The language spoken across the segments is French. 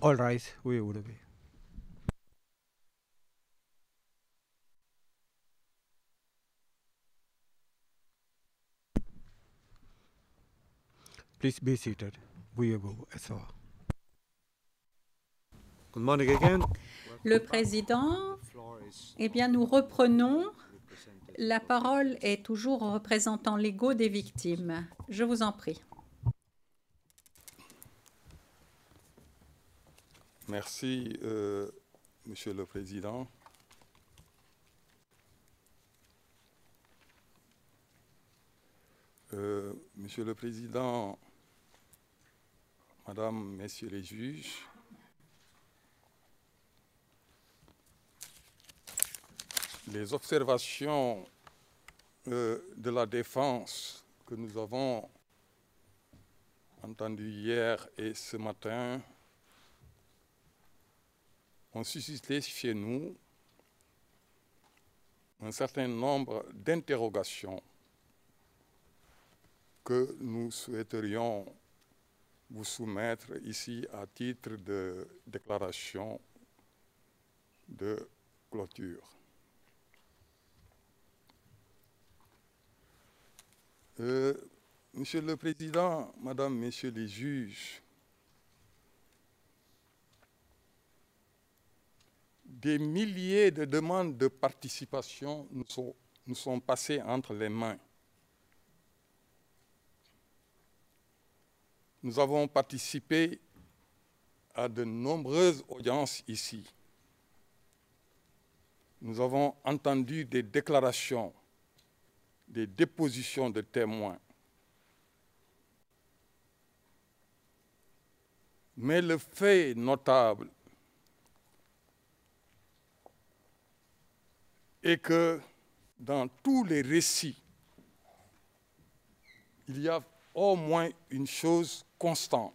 All right, we would be. Please be seated. We will as well. Good morning again. Le Président, eh bien, nous reprenons. La parole est toujours aux représentants légaux des victimes. Je vous en prie. Merci, Monsieur le Président. Monsieur le Président, Madame, Messieurs les juges, les observations de la défense que nous avons entendues hier et ce matin ont suscité chez nous un certain nombre d'interrogations que nous souhaiterions vous soumettre ici à titre de déclaration de clôture. Monsieur le Président, Madame, Messieurs les juges, des milliers de demandes de participation nous sont passées entre les mains. Nous avons participé à de nombreuses audiences ici. Nous avons entendu des déclarations, des dépositions de témoins. Mais le fait notable est que dans tous les récits, il y a au moins une chose constante.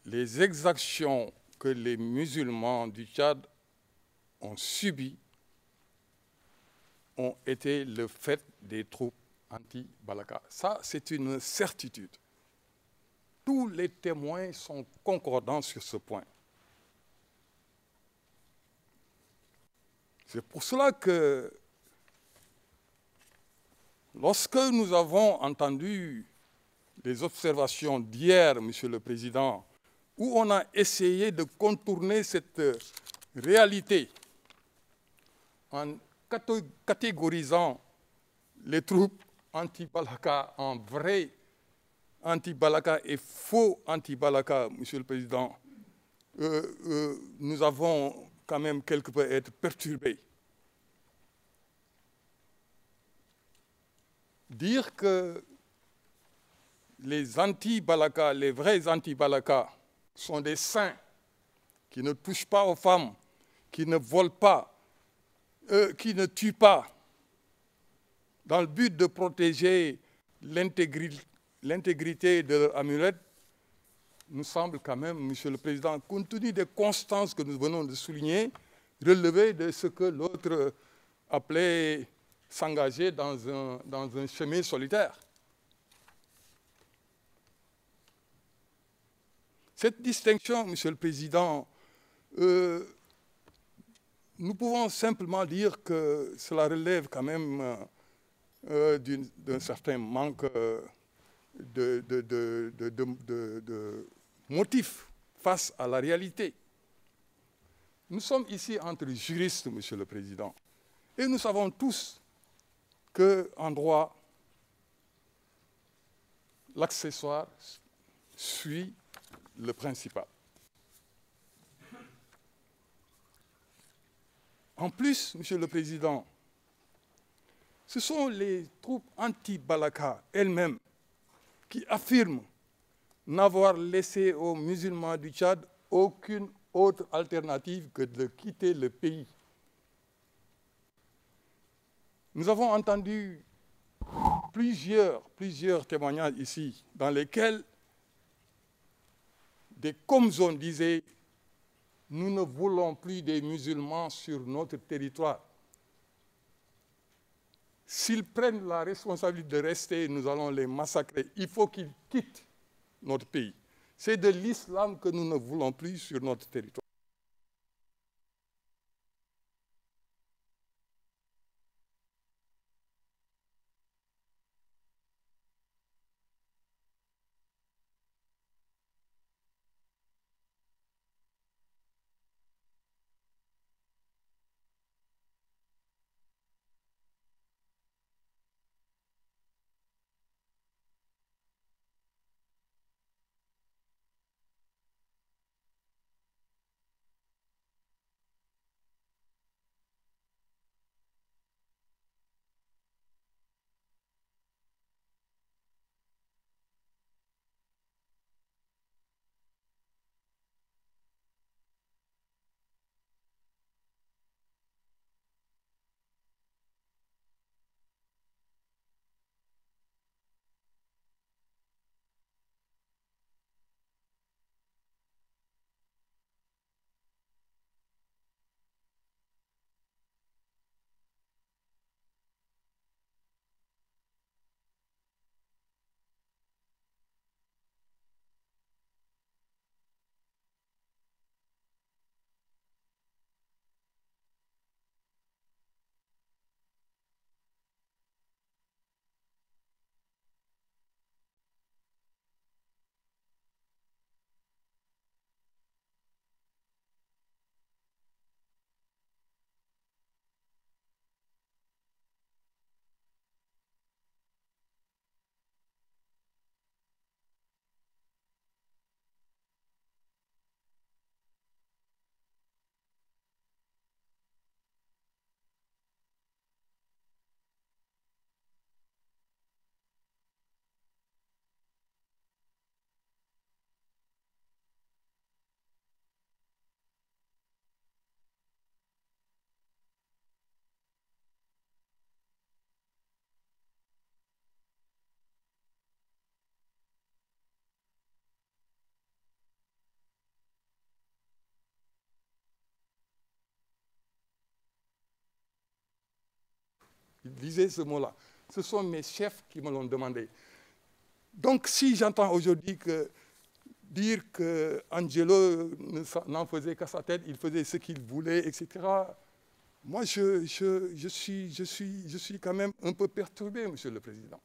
Les exactions que les musulmans du Tchad ont subies ont été le fait des troupes anti-Balaka. Ça, c'est une certitude. Tous les témoins sont concordants sur ce point. C'est pour cela que lorsque nous avons entendu les observations d'hier, Monsieur le Président, où on a essayé de contourner cette réalité en catégorisant les troupes anti-Balaka en vrais anti-Balaka et faux anti-Balaka, Monsieur le Président, nous avons quand même quelque peu été perturbés. Dire que les anti-Balaka, les vrais anti-Balaka, sont des saints qui ne touchent pas aux femmes, qui ne volent pas, qui ne tuent pas, dans le but de protéger l'intégrité de leur amulette, nous semble quand même, Monsieur le Président, compte tenu des constances que nous venons de souligner, relever de ce que l'autre appelait s'engager dans un chemin solitaire. Cette distinction, Monsieur le Président, nous pouvons simplement dire que cela relève quand même d'un certain manque de motifs face à la réalité. Nous sommes ici entre juristes, Monsieur le Président, et nous savons tous qu'en droit, l'accessoire suit le principal. En plus, Monsieur le Président, ce sont les troupes anti-Balaka elles-mêmes qui affirment n'avoir laissé aux musulmans du Tchad aucune autre alternative que de quitter le pays. Nous avons entendu plusieurs témoignages ici dans lesquels des Comzones disaient « Nous ne voulons plus des musulmans sur notre territoire. S'ils prennent la responsabilité de rester, nous allons les massacrer. Il faut qu'ils quittent notre pays. C'est de l'islam que nous ne voulons plus sur notre territoire. Il disait ce mot-là. Ce sont mes chefs qui me l'ont demandé. Donc, si j'entends aujourd'hui dire qu'Angelo n'en faisait qu'à sa tête, il faisait ce qu'il voulait, etc., moi, je suis quand même un peu perturbé, Monsieur le Président.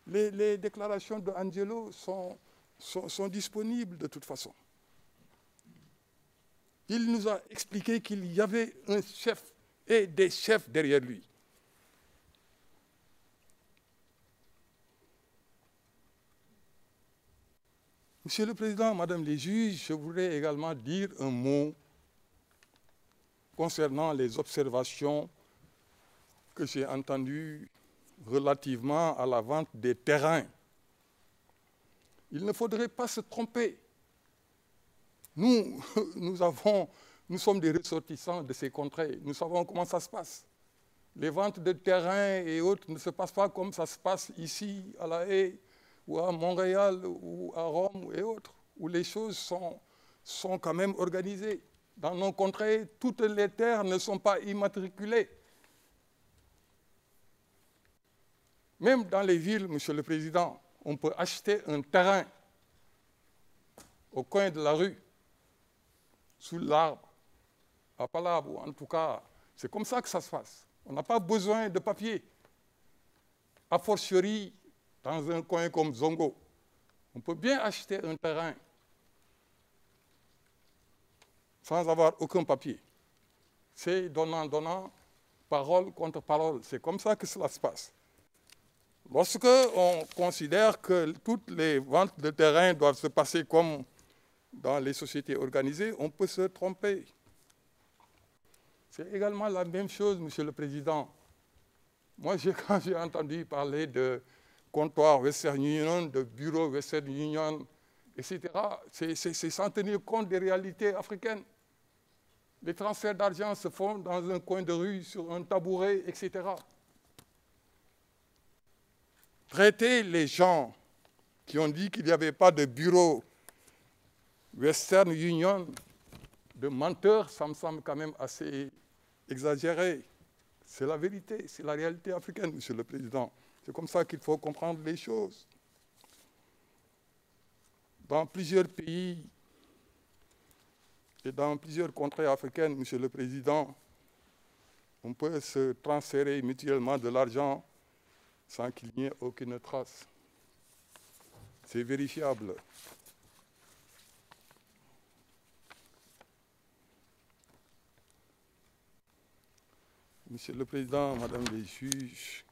Les déclarations d'Angelo sont disponibles de toute façon. Il nous a expliqué qu'il y avait un chef et des chefs derrière lui. Monsieur le Président, Madame les juges, je voudrais également dire un mot concernant les observations que j'ai entendues relativement à la vente des terrains. Il ne faudrait pas se tromper. Nous sommes des ressortissants de ces contrées. Nous savons comment ça se passe. Les ventes de terrains et autres ne se passent pas comme ça se passe ici, à La Haye, ou à Montréal, ou à Rome, et autres, où les choses sont quand même organisées. Dans nos contrées, toutes les terres ne sont pas immatriculées. Même dans les villes, Monsieur le Président, on peut acheter un terrain au coin de la rue, sous l'arbre, à Palab, ou en tout cas, c'est comme ça que ça se passe. On n'a pas besoin de papier. A fortiori, dans un coin comme Zongo, on peut bien acheter un terrain sans avoir aucun papier. C'est donnant, parole contre parole. C'est comme ça que cela se passe. Lorsque on considère que toutes les ventes de terrain doivent se passer comme dans les sociétés organisées, on peut se tromper. C'est également la même chose, Monsieur le Président. Moi, quand j'ai entendu parler de comptoir Western Union, de bureau Western Union, etc., c'est sans tenir compte des réalités africaines. Les transferts d'argent se font dans un coin de rue, sur un tabouret, etc. Traiter les gens qui ont dit qu'il n'y avait pas de bureau Western Union de menteurs, ça me semble quand même assez exagéré. C'est la vérité, c'est la réalité africaine, Monsieur le Président. C'est comme ça qu'il faut comprendre les choses. dans plusieurs pays et dans plusieurs contrées africaines, Monsieur le Président, on peut se transférer mutuellement de l'argent sans qu'il n'y ait aucune trace. C'est vérifiable. Monsieur le Président, Madame les juges,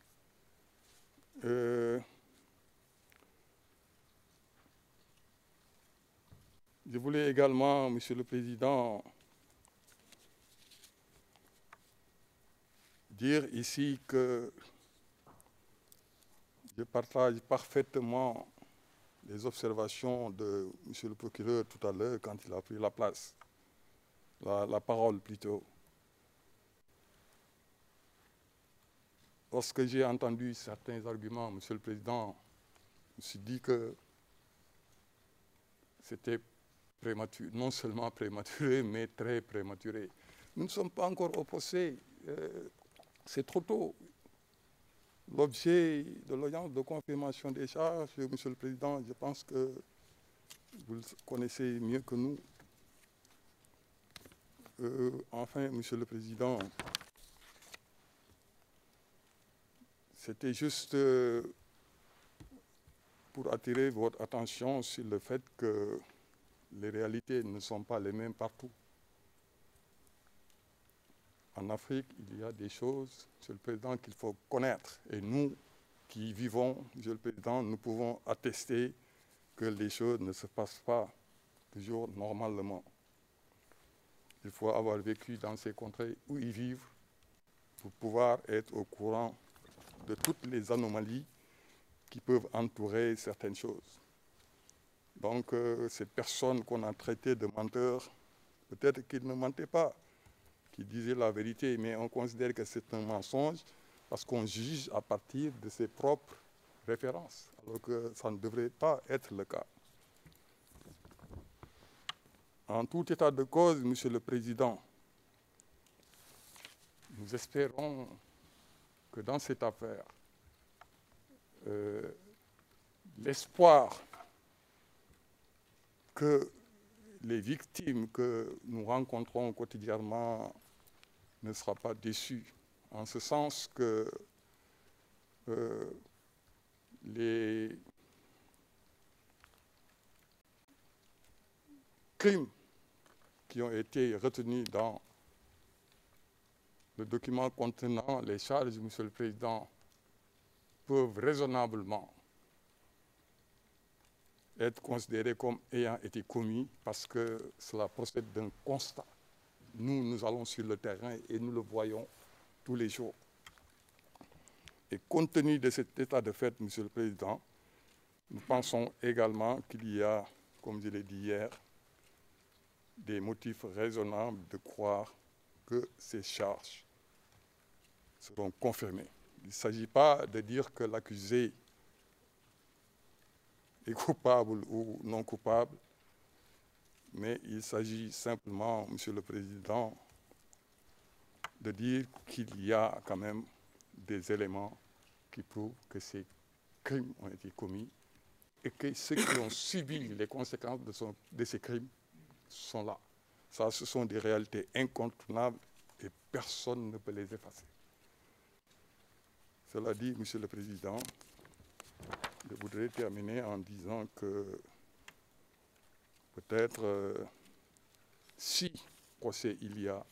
je voulais également, Monsieur le Président, dire ici que je partage parfaitement les observations de Monsieur le procureur tout à l'heure quand il a pris la place, la parole plutôt. Lorsque j'ai entendu certains arguments, Monsieur le Président, je me suis dit que c'était prématuré, non seulement prématuré, mais très prématuré. Nous ne sommes pas encore au procès, c'est trop tôt. L'objet de l'audience de confirmation des charges, Monsieur le Président, je pense que vous le connaissez mieux que nous. Enfin, Monsieur le Président, c'était juste pour attirer votre attention sur le fait que les réalités ne sont pas les mêmes partout. En Afrique, il y a des choses, Monsieur le Président, qu'il faut connaître. Et nous qui y vivons, Monsieur le Président, nous pouvons attester que les choses ne se passent pas toujours normalement. Il faut avoir vécu dans ces contrées où ils vivent pour pouvoir être au courant de toutes les anomalies qui peuvent entourer certaines choses. Donc, ces personnes qu'on a traitées de menteurs, peut-être qu'ils ne mentaient pas, qu'ils disaient la vérité, mais on considère que c'est un mensonge parce qu'on juge à partir de ses propres références, alors que ça ne devrait pas être le cas. En tout état de cause, Monsieur le Président, nous espérons que dans cette affaire, l'espoir que les victimes que nous rencontrons quotidiennement ne sera pas déçu, en ce sens que les crimes qui ont été retenus dans le document contenant les charges, Monsieur le Président, peuvent raisonnablement être considérés comme ayant été commis parce que cela procède d'un constat. Nous allons sur le terrain et nous le voyons tous les jours. Et compte tenu de cet état de fait, Monsieur le Président, nous pensons également qu'il y a, comme je l'ai dit hier, des motifs raisonnables de croire que ces charges seront confirmées. Il ne s'agit pas de dire que l'accusé est coupable ou non coupable, mais il s'agit simplement, Monsieur le Président, de dire qu'il y a quand même des éléments qui prouvent que ces crimes ont été commis et que ceux qui ont subi les conséquences de ces crimes sont là. Ça, ce sont des réalités incontournables et personne ne peut les effacer. Cela dit, Monsieur le Président, je voudrais terminer en disant que peut-être si procès il y a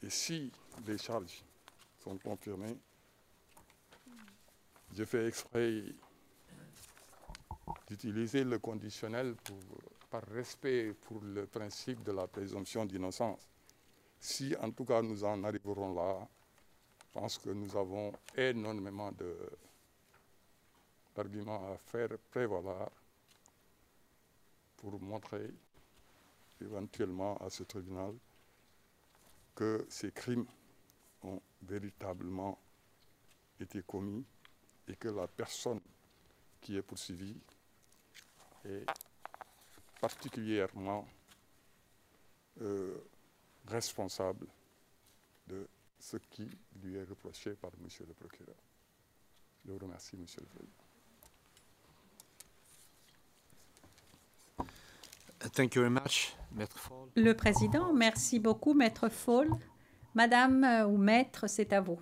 et si les charges sont confirmées, je fais exprès d'utiliser le conditionnel par respect pour le principe de la présomption d'innocence. Si en tout cas nous en arriverons là, je pense que nous avons énormément d'arguments à faire prévaloir pour montrer éventuellement à ce tribunal que ces crimes ont véritablement été commis et que la personne qui est poursuivie est particulièrement responsable de ce qui lui est reproché par Monsieur le procureur. Je vous remercie, Monsieur le Président. Thank you very much, Maître Fall. Le président, merci beaucoup, Maître Fall. Madame ou Maître, c'est à vous.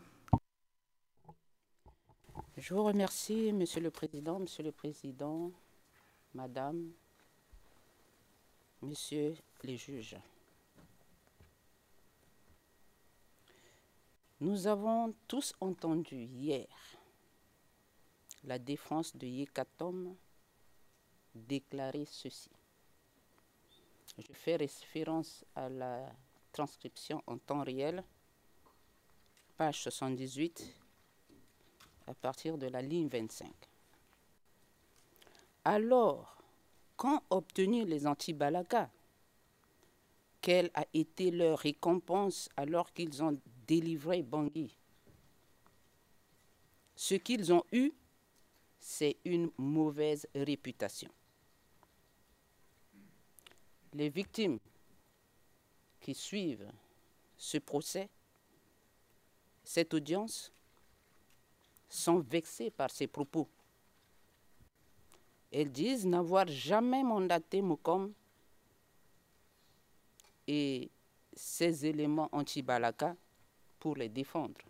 Je vous remercie, Monsieur le Président, Madame, Messieurs les juges. Nous avons tous entendu hier la défense de Yekatom déclarer ceci. Je fais référence à la transcription en temps réel, page 78, à partir de la ligne 25. Alors, qu'ont obtenu les anti-Balaka? Quelle a été leur récompense alors qu'ils ont délivré Bangui? Ce qu'ils ont eu, c'est une mauvaise réputation. Les victimes qui suivent ce procès, cette audience, sont vexées par ces propos. Elles disent n'avoir jamais mandaté Mokom et ses éléments anti-Balaka pour les défendre.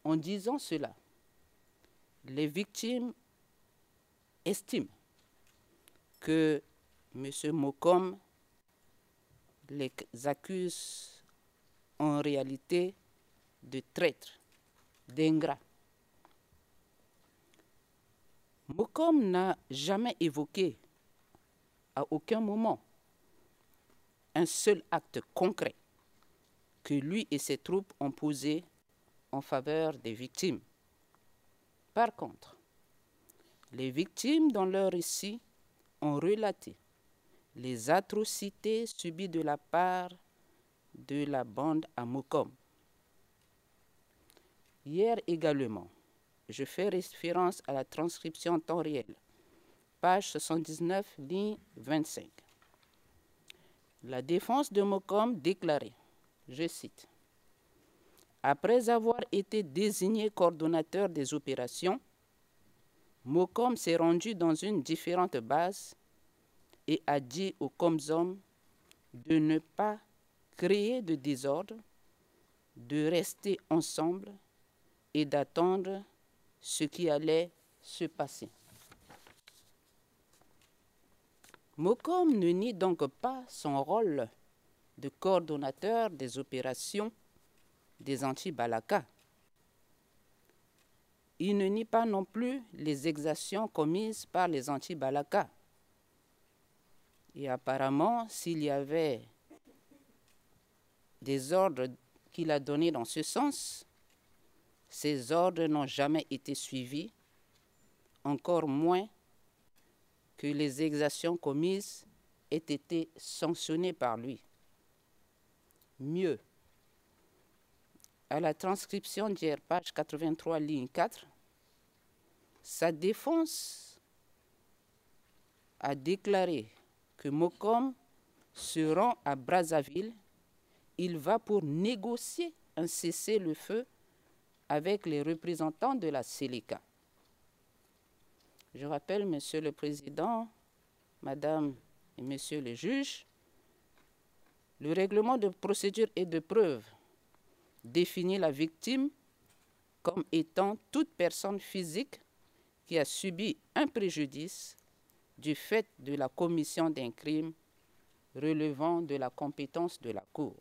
En disant cela, les victimes estiment que M. Mokom les accuse en réalité de traîtres, d'ingrats. Mokom n'a jamais évoqué à aucun moment un seul acte concret que lui et ses troupes ont posé en faveur des victimes. Par contre, les victimes, dans leur récit, ont relaté les atrocités subies de la part de la bande à Mokom. Hier également, je fais référence à la transcription en temps réel, page 79, ligne 25. La défense de Mokom déclarait, je cite, « Après avoir été désigné coordonnateur des opérations, Mokom s'est rendu dans une différente base et a dit aux Komzom de ne pas créer de désordre, de rester ensemble et d'attendre ce qui allait se passer. » Mokom ne nie donc pas son rôle de coordonnateur des opérations des anti-Balaka. Il ne nie pas non plus les exactions commises par les anti-Balaka. Et apparemment, s'il y avait des ordres qu'il a donnés dans ce sens, ces ordres n'ont jamais été suivis, encore moins que les exactions commises aient été sanctionnées par lui. Mieux, à la transcription d'hier, page 83, ligne 4, sa défense a déclaré que Mokom se rend à Brazzaville, il va pour négocier un cessez-le-feu avec les représentants de la Séléka. Je rappelle, Monsieur le Président, Madame et Messieurs les juges, le règlement de procédure et de preuve définit la victime comme étant toute personne physique qui a subi un préjudice du fait de la commission d'un crime relevant de la compétence de la Cour.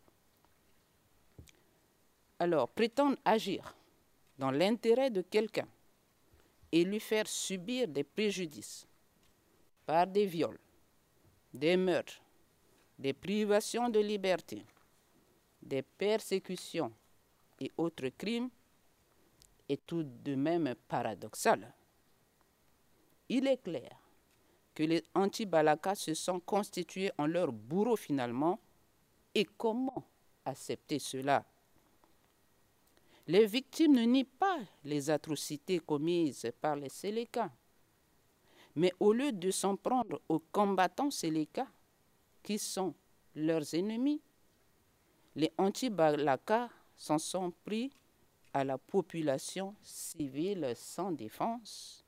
Alors, prétendre agir dans l'intérêt de quelqu'un et lui faire subir des préjudices par des viols, des meurtres, des privations de liberté, des persécutions et autres crimes est tout de même paradoxal. Il est clair que les anti-Balaka se sont constitués en leur bourreau finalement, et comment accepter cela? Les victimes ne nient pas les atrocités commises par les Séléka, mais au lieu de s'en prendre aux combattants Séléka, qui sont leurs ennemis, les anti-Balaka s'en sont pris à la population civile sans défense,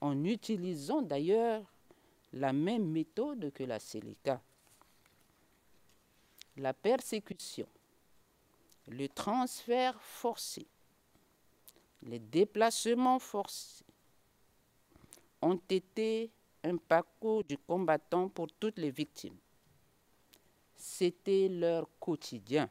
en utilisant d'ailleurs la même méthode que la Séléka. La persécution, le transfert forcé, les déplacements forcés ont été un parcours du combattant pour toutes les victimes. C'était leur quotidien.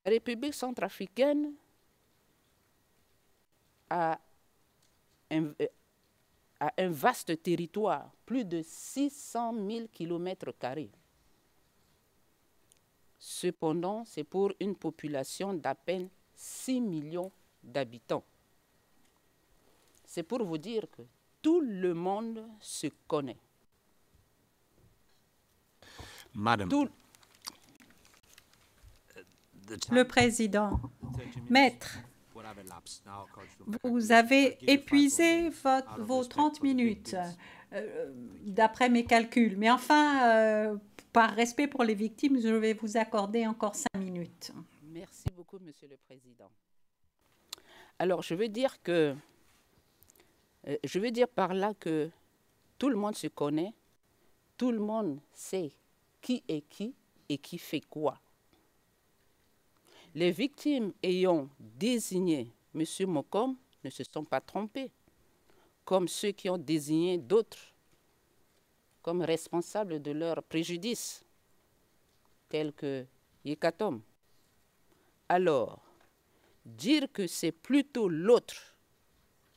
La République centrafricaine a un vaste territoire, plus de 600 000 km². Cependant, c'est pour une population d'à peine 6 millions d'habitants. C'est pour vous dire que tout le monde se connaît. Madame, Le président, Maître, vous avez épuisé vos 30 minutes, d'après mes calculs. Mais enfin, par respect pour les victimes, je vais vous accorder encore 5 minutes. Merci beaucoup, Monsieur le Président. Alors, je veux dire par là que tout le monde se connaît, tout le monde sait qui est qui et qui fait quoi. Les victimes ayant désigné M. Mokom ne se sont pas trompés, comme ceux qui ont désigné d'autres comme responsables de leur préjudice, tels que Yekatom. Alors, dire que c'est plutôt l'autre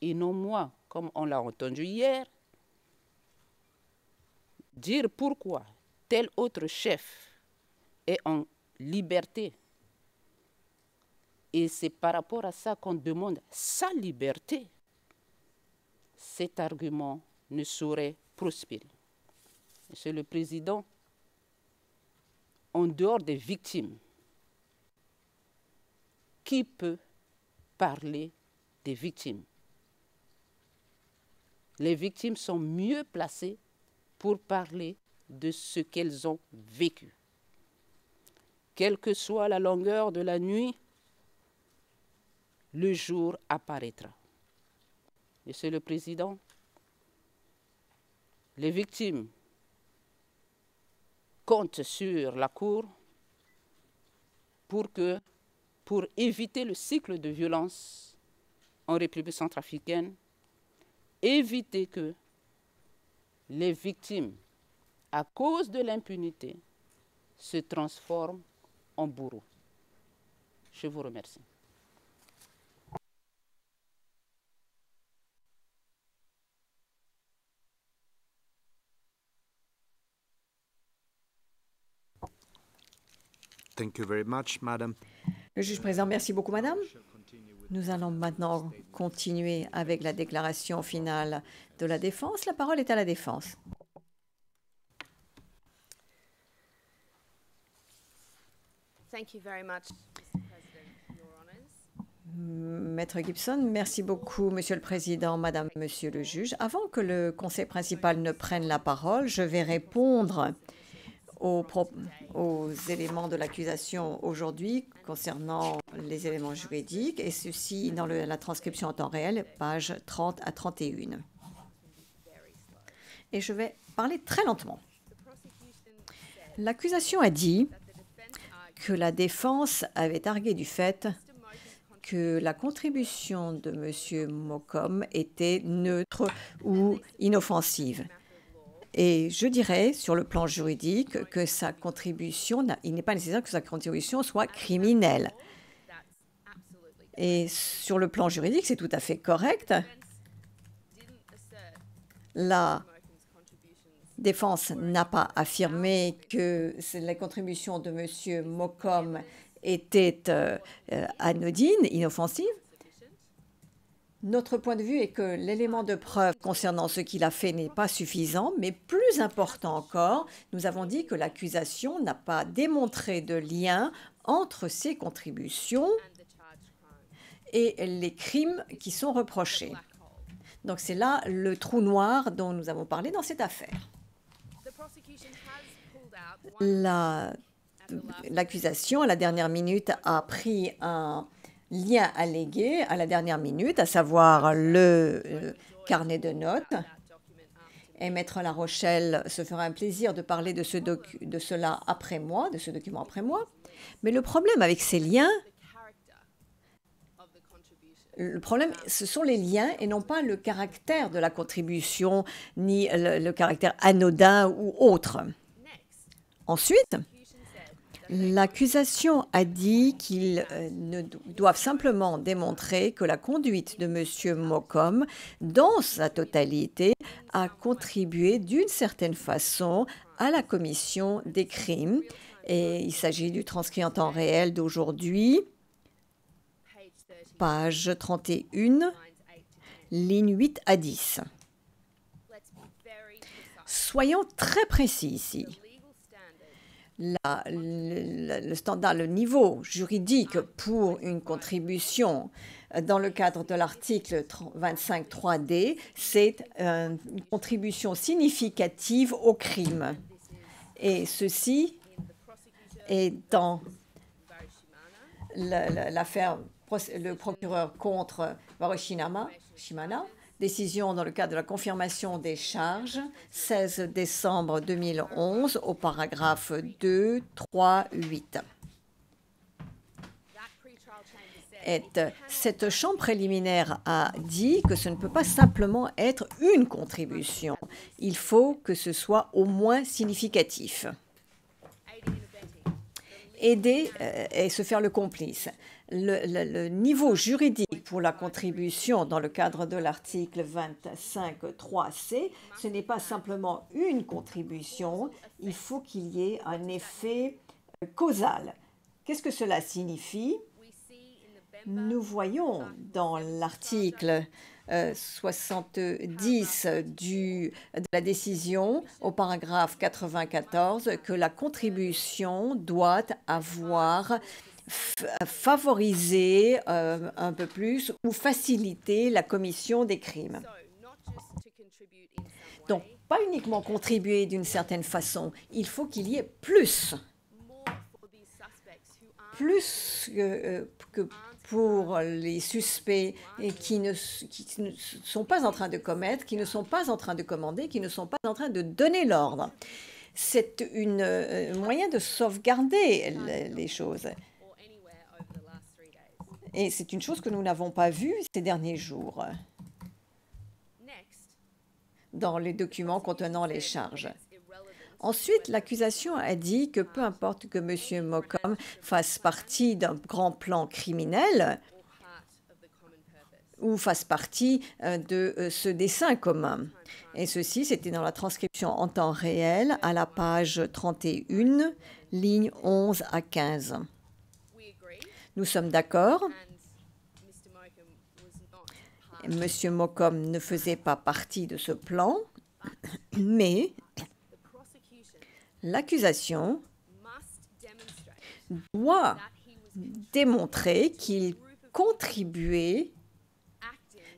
et non moi, comme on l'a entendu hier, dire pourquoi tel autre chef est en liberté, et c'est par rapport à ça qu'on demande sa liberté, cet argument ne saurait prospérer. Monsieur le Président, en dehors des victimes, qui peut parler des victimes? Les victimes sont mieux placées pour parler de ce qu'elles ont vécu. Quelle que soit la longueur de la nuit, le jour apparaîtra. Monsieur le Président, les victimes comptent sur la Cour pour éviter le cycle de violence en République centrafricaine, éviter que les victimes, à cause de l'impunité, se transforment en bourreaux. Je vous remercie. thank you very much, Madam. Le juge président, merci beaucoup, madame. Nous allons maintenant continuer avec la déclaration finale de la défense. La parole est à la défense. Thank you very much, Mr. President, Your Honours. Maître Gibson, merci beaucoup, Monsieur le Président, Madame, Monsieur le juge. Avant que le conseil principal ne prenne la parole, je vais répondre aux éléments de l'accusation aujourd'hui concernant les éléments juridiques, et ceci dans la transcription en temps réel, pages 30 à 31. Et je vais parler très lentement. L'accusation a dit que la défense avait argué du fait que la contribution de M. Mocom était neutre ou inoffensive. Et je dirais, sur le plan juridique, que sa contribution, il n'est pas nécessaire que sa contribution soit criminelle. Et sur le plan juridique, c'est tout à fait correct. La défense n'a pas affirmé que la contribution de M. Mocom était anodine, inoffensive. Notre point de vue est que l'élément de preuve concernant ce qu'il a fait n'est pas suffisant, mais plus important encore, nous avons dit que l'accusation n'a pas démontré de lien entre ses contributions et les crimes qui sont reprochés. Donc c'est là le trou noir dont nous avons parlé dans cette affaire. L'accusation, à la dernière minute, a pris un lien allégué à la dernière minute, à savoir le carnet de notes. Et Maître La Rochelle se fera un plaisir de parler de cela après moi, de ce document après moi. Mais le problème avec ces liens, ce sont les liens et non pas le caractère de la contribution, ni le caractère anodin ou autre. Ensuite, l'accusation a dit qu'ils ne doivent simplement démontrer que la conduite de M. Mocom, dans sa totalité, a contribué d'une certaine façon à la commission des crimes. Et il s'agit du transcrit en temps réel d'aujourd'hui, page 31, lignes 8 à 10. Soyons très précis ici. Le standard, le niveau juridique pour une contribution dans le cadre de l'article 25.3d, c'est une contribution significative au crime. Et ceci est dans l'affaire, le procureur contre Varoshimana, décision dans le cadre de la confirmation des charges, 16 décembre 2011, au paragraphe 2, 3, 8. Et cette chambre préliminaire a dit que ce ne peut pas simplement être une contribution. Il faut que ce soit au moins significatif. Aider et se faire le complice. Le niveau juridique pour la contribution dans le cadre de l'article 25.3c, ce n'est pas simplement une contribution, il faut qu'il y ait un effet causal. Qu'est-ce que cela signifie? Nous voyons dans l'article 70 de la décision, au paragraphe 94, que la contribution doit avoir favorisé un peu plus ou faciliter la commission des crimes. Donc, pas uniquement contribuer d'une certaine façon, il faut qu'il y ait plus que pour les suspects qui ne sont pas en train de commettre, qui ne sont pas en train de commander, qui ne sont pas en train de donner l'ordre. C'est un moyen de sauvegarder les choses. Et c'est une chose que nous n'avons pas vue ces derniers jours dans les documents contenant les charges. Ensuite, l'accusation a dit que peu importe que M. Mocom fasse partie d'un grand plan criminel ou fasse partie de ce dessein commun. Et ceci, c'était dans la transcription en temps réel à la page 31, lignes 11 à 15. Nous sommes d'accord. M. Mocom ne faisait pas partie de ce plan, mais l'accusation doit démontrer qu'il contribuait,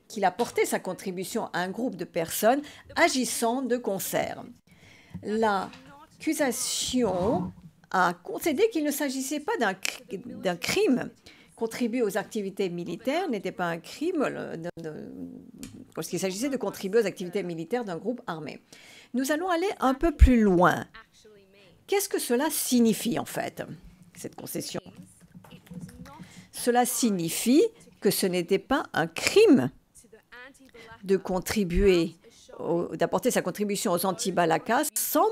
qu'il apportait sa contribution à un groupe de personnes agissant de concert. L'accusation a concédé qu'il ne s'agissait pas d'un crime. Contribuer aux activités militaires n'était pas un crime lorsqu'il s'agissait de contribuer aux activités militaires d'un groupe armé. Nous allons aller un peu plus loin. Qu'est-ce que cela signifie en fait, cette concession? Cela signifie que ce n'était pas un crime de contribuer, d'apporter sa contribution aux anti-Balaka sans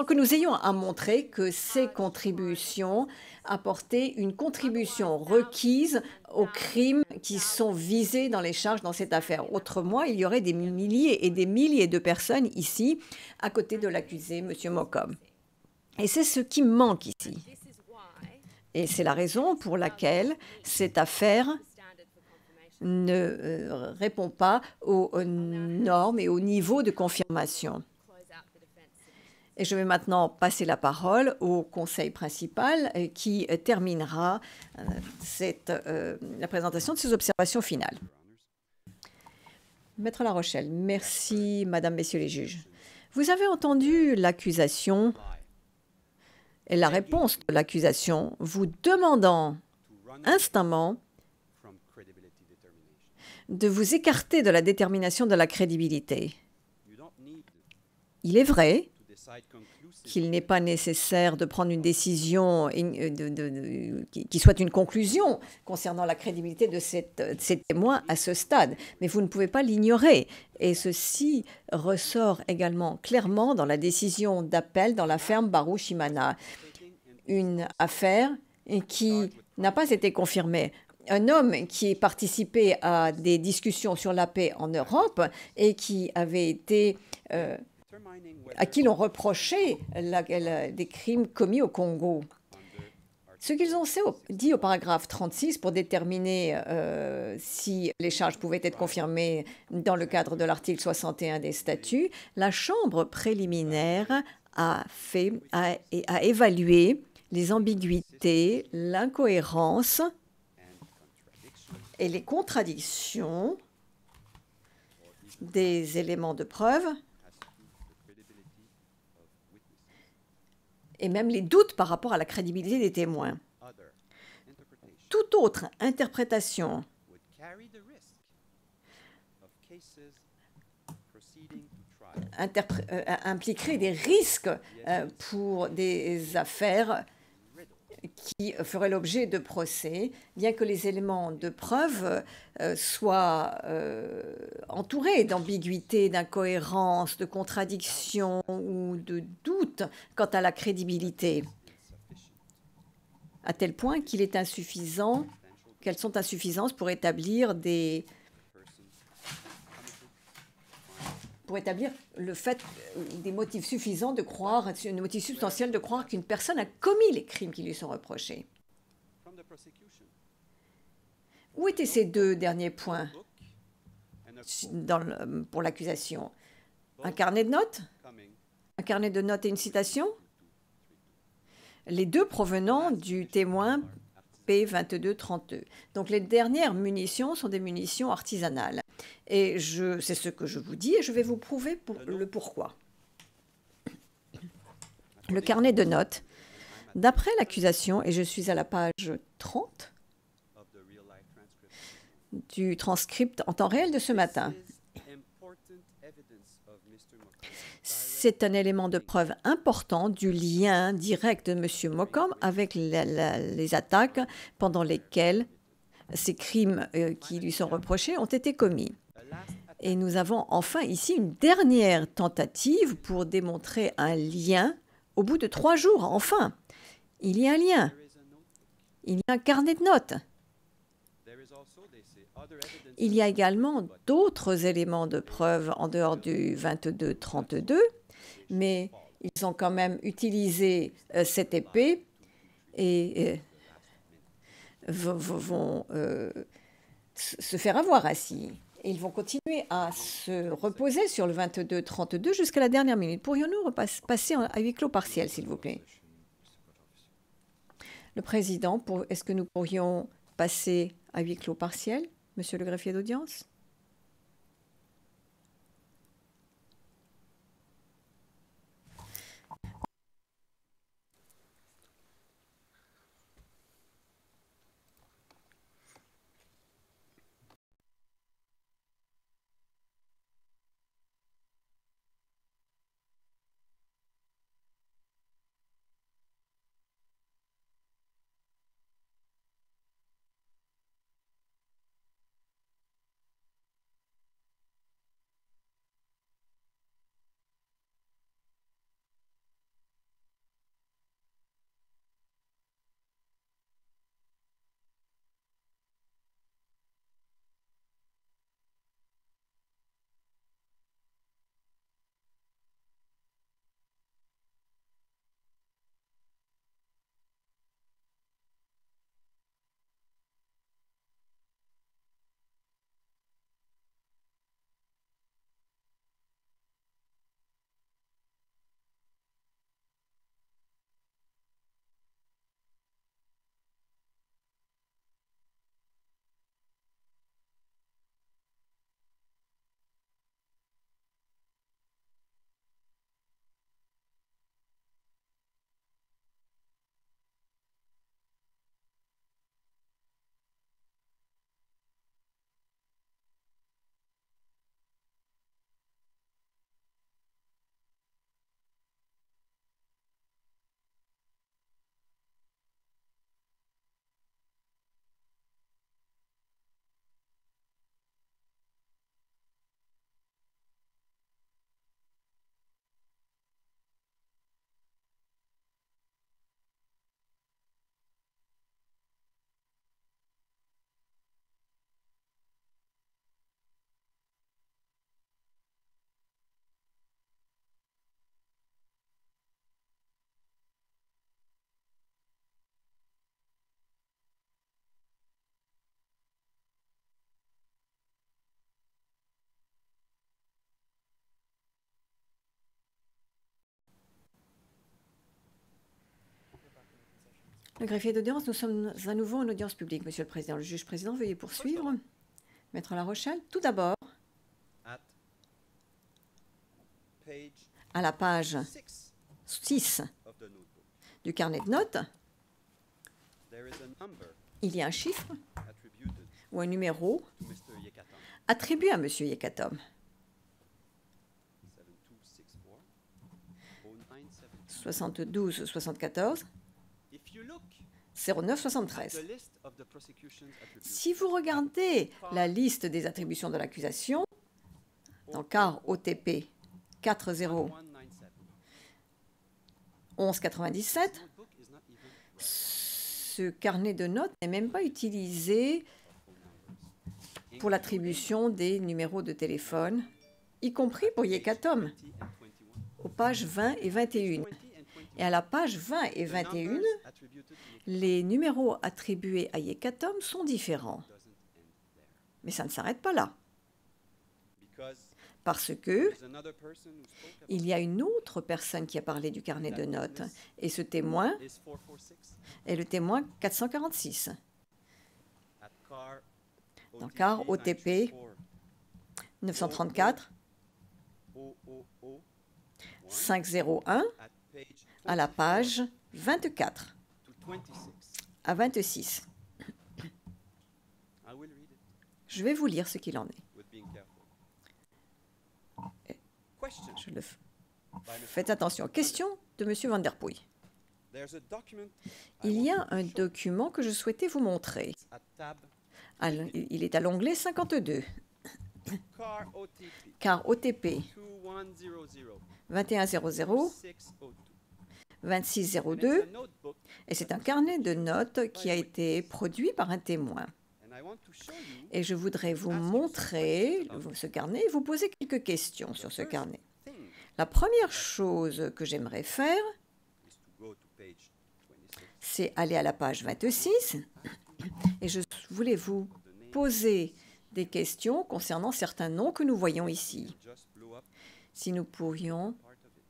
que nous ayons à montrer que ces contributions apportaient une contribution requise aux crimes qui sont visés dans les charges dans cette affaire. Autrement, il y aurait des milliers et des milliers de personnes ici à côté de l'accusé, M. Mokom. Et c'est ce qui manque ici. Et c'est la raison pour laquelle cette affaire ne répond pas aux normes et au niveau de confirmation. Et je vais maintenant passer la parole au conseil principal qui terminera la présentation de ses observations finales. Maître La Rochelle, merci, Madame, Messieurs les juges. Vous avez entendu l'accusation et la réponse de l'accusation vous demandant instamment de vous écarter de la détermination de la crédibilité. Il est vrai qu'il n'est pas nécessaire de prendre une décision qui soit une conclusion concernant la crédibilité de ces témoins à ce stade, mais vous ne pouvez pas l'ignorer. Et ceci ressort également clairement dans la décision d'appel dans l'affaire Baruch Shimana, une affaire qui n'a pas été confirmée. Un homme qui participait à des discussions sur la paix en Europe et qui avait été à qui l'on reprochait des crimes commis au Congo. Ce qu'ils ont dit au paragraphe 36 pour déterminer si les charges pouvaient être confirmées dans le cadre de l'article 61 des statuts, la Chambre préliminaire a évalué les ambiguïtés, l'incohérence et les contradictions des éléments de preuve et même les doutes par rapport à la crédibilité des témoins. Toute autre interprétation impliquerait des risques pour des affaires qui feraient l'objet de procès, bien que les éléments de preuve soient entourés d'ambiguïté, d'incohérence, de contradictions ou de doutes quant à la crédibilité, à tel point qu'il est insuffisant, qu'elles sont insuffisantes pour établir le fait des motifs suffisants de croire, des motifs substantiels de croire qu'une personne a commis les crimes qui lui sont reprochés. Où étaient ces deux derniers points pour l'accusation? Un carnet de notes? Un carnet de notes et une citation? Les deux provenant du témoin P2232. Donc les dernières munitions sont des munitions artisanales. Et c'est ce que je vous dis et je vais vous prouver le pourquoi. Le carnet de notes, d'après l'accusation, et je suis à la page 30 du transcript en temps réel de ce matin, c'est un élément de preuve important du lien direct de M. Mokom avec les attaques pendant lesquelles ces crimes qui lui sont reprochés ont été commis. Et nous avons enfin ici une dernière tentative pour démontrer un lien au bout de 3 jours. Enfin, il y a un lien. Il y a un carnet de notes. Il y a également d'autres éléments de preuve en dehors du 22-32, mais ils ont quand même utilisé cette épée et vont se faire avoir ainsi. Et ils vont continuer à se reposer sur le 22-32 jusqu'à la dernière minute. Pourrions-nous passer à huis clos partiel, s'il vous plaît? Le président, est-ce que nous pourrions passer à huis clos partiel, monsieur le greffier d'audience? Le greffier d'audience, nous sommes à nouveau en audience publique, Monsieur le Président. Le juge président, veuillez poursuivre. Maître La Rochelle, tout d'abord, à la page 6 du carnet de notes, il y a un chiffre ou un numéro attribué à Monsieur Yekatom. 72-74 09-73. Si vous regardez la liste des attributions de l'accusation, dans CAR OTP 40-11-97, ce carnet de notes n'est même pas utilisé pour l'attribution des numéros de téléphone, y compris pour Yekatom, aux pages 20 et 21. Et à la page 20 et 21, les numéros attribués à Yekatom sont différents. Mais ça ne s'arrête pas là. Parce que il y a une autre personne qui a parlé du carnet de notes. Et ce témoin est le témoin 446. Dans CAR OTP 934 501 à la page 24 à 26. Je vais vous lire ce qu'il en est. Faites attention. Question de M. Van Der Poel. Il y a un document que je souhaitais vous montrer. Il est à l'onglet 52. CAR OTP 2100 2602, et c'est un carnet de notes qui a été produit par un témoin. Et je voudrais vous montrer ce carnet et vous poser quelques questions sur ce carnet. La première chose que j'aimerais faire, c'est aller à la page 26, et je voulais vous poser des questions concernant certains noms que nous voyons ici. Si nous pourrions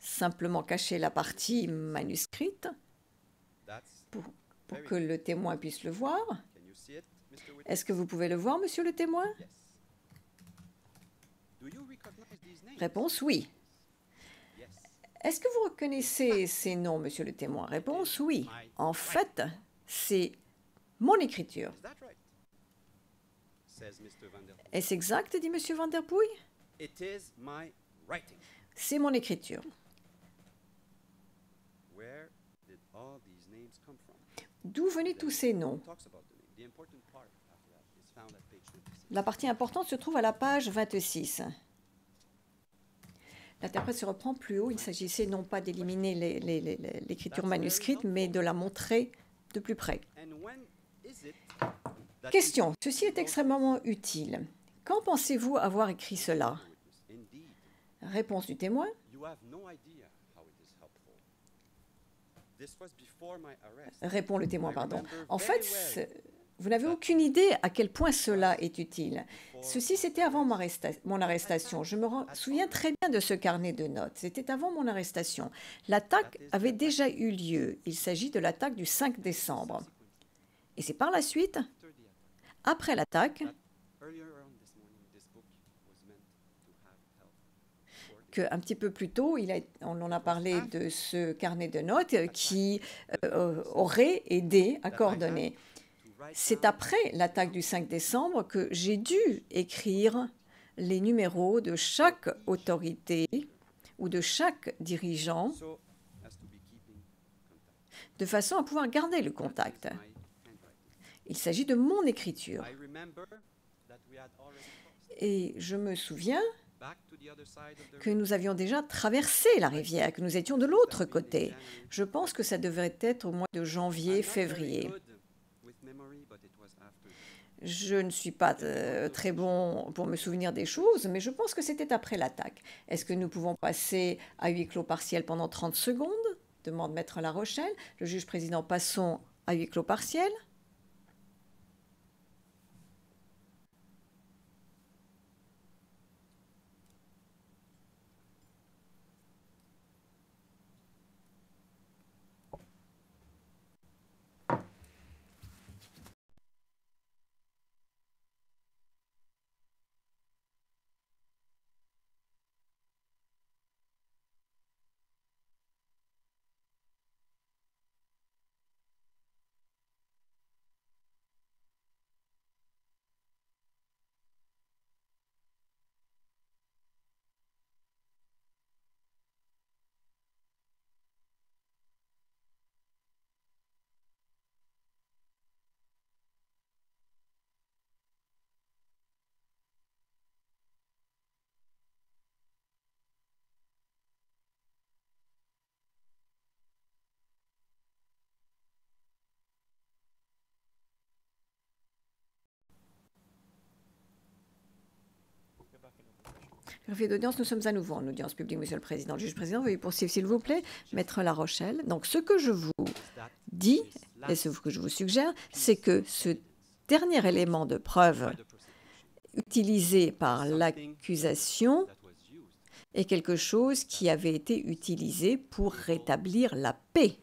simplement cacher la partie manuscrite pour que le témoin puisse le voir. Est-ce que vous pouvez le voir, monsieur le témoin? Réponse oui. Est-ce que vous reconnaissez ces noms, monsieur le témoin? Réponse oui. En fait, c'est mon écriture. Est-ce exact, dit monsieur Van der Poel? C'est mon écriture. D'où venaient tous ces noms? La partie importante se trouve à la page 26. L'interprète se reprend plus haut. Il s'agissait non pas d'éliminer l'écriture manuscrite, mais de la montrer de plus près. Question. Ceci est extrêmement utile. Quand pensez-vous avoir écrit cela? Réponse du témoin. Répond le témoin, pardon. En fait, vous n'avez aucune idée à quel point cela est utile. Ceci, c'était avant mon arrestation. Je me souviens très bien de ce carnet de notes. C'était avant mon arrestation. L'attaque avait déjà eu lieu. Il s'agit de l'attaque du 5 décembre. Et c'est par la suite, après l'attaque, qu'un petit peu plus tôt, on en a parlé de ce carnet de notes qui aurait aidé à coordonner. C'est après l'attaque du 5 décembre que j'ai dû écrire les numéros de chaque autorité ou de chaque dirigeant de façon à pouvoir garder le contact. Il s'agit de mon écriture. Et je me souviens que nous avions déjà traversé la rivière, que nous étions de l'autre côté. Je pense que ça devrait être au mois de janvier, février. Je ne suis pas très bon pour me souvenir des choses, mais je pense que c'était après l'attaque. Est-ce que nous pouvons passer à huis clos partiel pendant 30 secondes? Demande Maître La Rochelle. Le juge président, passons à huis clos partiel. Greffier d'audience, nous sommes à nouveau en audience publique, Monsieur le Président. Le juge président, veuillez poursuivre, s'il vous plaît. Maître La Rochelle. Donc, ce que je vous dis, et ce que je vous suggère, c'est que ce dernier élément de preuve utilisé par l'accusation est quelque chose qui avait été utilisé pour rétablir la paix,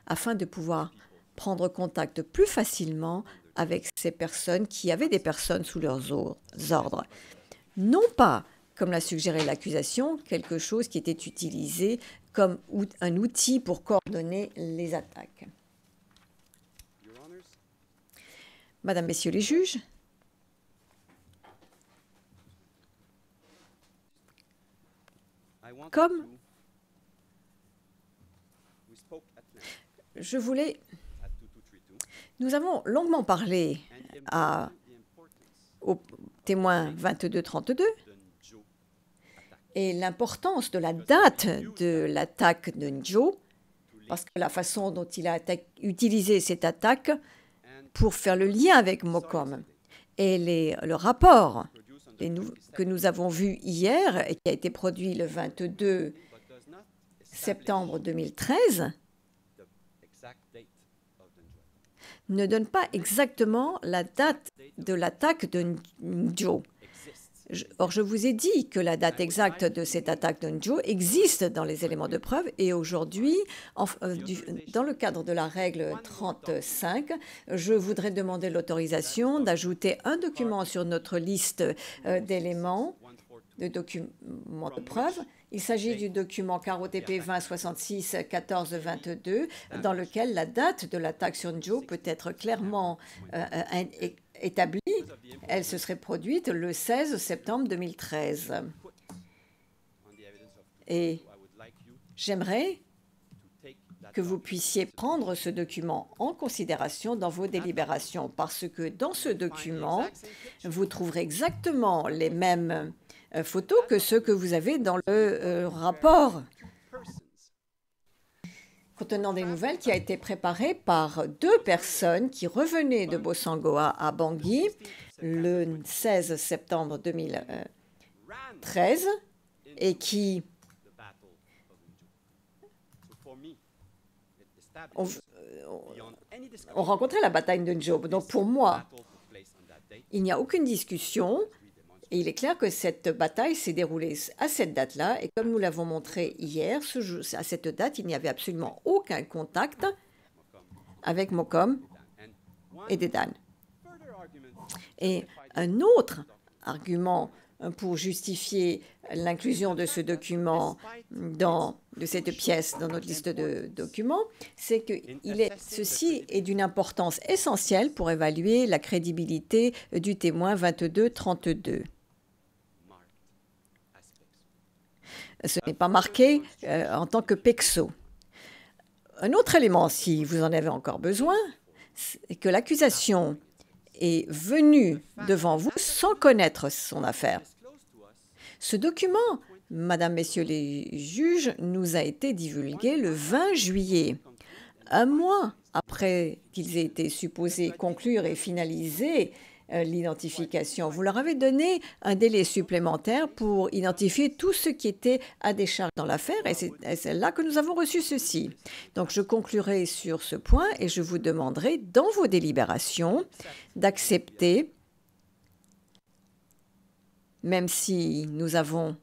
afin de pouvoir prendre contact plus facilement avec ces personnes qui avaient des personnes sous leurs ordres. Non pas, comme l'a suggéré l'accusation, quelque chose qui était utilisé comme un outil pour coordonner les attaques. Madame, Messieurs les juges, comme je voulais... Nous avons longuement parlé aux témoins 22-32 et l'importance de la date de l'attaque de Njo, parce que la façon dont il a utilisé cette attaque pour faire le lien avec Mokom et le rapport que nous avons vu hier et qui a été produit le 22 septembre 2013 ne donne pas exactement la date de l'attaque de Njo. Or, je vous ai dit que la date exacte de cette attaque de Njo existe dans les éléments de preuve et aujourd'hui, dans le cadre de la règle 35, je voudrais demander l'autorisation d'ajouter un document sur notre liste d'éléments, de documents de preuve. Il s'agit du document CAROTP 2066 14 22, dans lequel la date de l'attaque sur Njo peut être clairement établie. Elle se serait produite le 16 septembre 2013. Et j'aimerais que vous puissiez prendre ce document en considération dans vos délibérations, parce que dans ce document, vous trouverez exactement les mêmes photos que ceux que vous avez dans le rapport contenant des nouvelles qui a été préparé par 2 personnes qui revenaient de Bossangoa à Bangui le 16 septembre 2013 et qui ont rencontré la bataille de Njo. Donc pour moi, il n'y a aucune discussion. Et il est clair que cette bataille s'est déroulée à cette date-là. Et comme nous l'avons montré hier, à cette date, il n'y avait absolument aucun contact avec Mokom et Dedan. Et un autre argument pour justifier l'inclusion de ce document de cette pièce dans notre liste de documents, c'est que ceci est d'une importance essentielle pour évaluer la crédibilité du témoin 2232. Ce n'est pas marqué en tant que PEXO. Un autre élément, si vous en avez encore besoin, c'est que l'accusation est venue devant vous sans connaître son affaire. Ce document, Madame, Messieurs les juges, nous a été divulgué le 20 juillet, un mois après qu'ils aient été supposés conclure et finaliser l'identification. Vous leur avez donné un délai supplémentaire pour identifier tout ce qui était à décharge dans l'affaire et c'est là que nous avons reçu ceci. Donc je conclurai sur ce point et je vous demanderai dans vos délibérations d'accepter, même si nous avons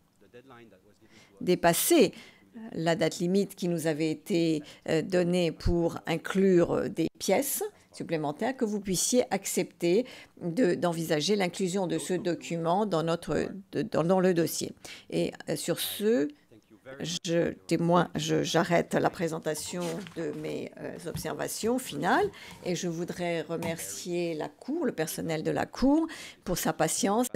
dépassé la date limite qui nous avait été donnée pour inclure des pièces supplémentaires, que vous puissiez accepter d'envisager l'inclusion de ce document dans le dossier. Et sur ce, j'arrête la présentation de mes observations finales et je voudrais remercier la Cour, le personnel de la Cour, pour sa patience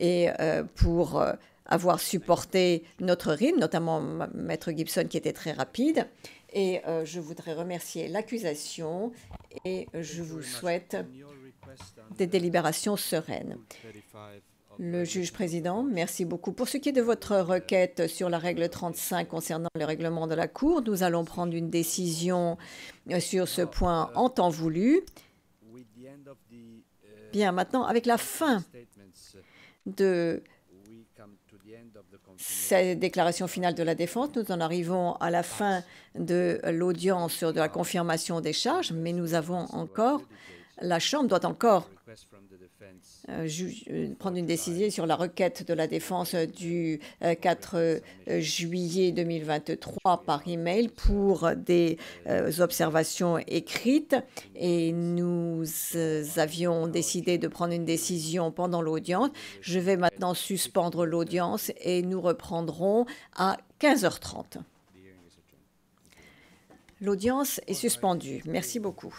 et pour avoir supporté notre rythme, notamment Maître Gibson qui était très rapide. Et je voudrais remercier l'accusation et je vous souhaite des délibérations sereines. Le juge président, merci beaucoup. Pour ce qui est de votre requête sur la règle 35 concernant le règlement de la Cour, nous allons prendre une décision sur ce point en temps voulu. Bien, maintenant, avec la fin de cette déclaration finale de la défense, nous en arrivons à la fin de l'audience de la confirmation des charges, mais nous avons encore, la Chambre doit encore prendre une décision sur la requête de la défense du 4 juillet 2023 par email pour des observations écrites et nous avions décidé de prendre une décision pendant l'audience. Je vais maintenant suspendre l'audience et nous reprendrons à 15h30. L'audience est suspendue. Merci beaucoup.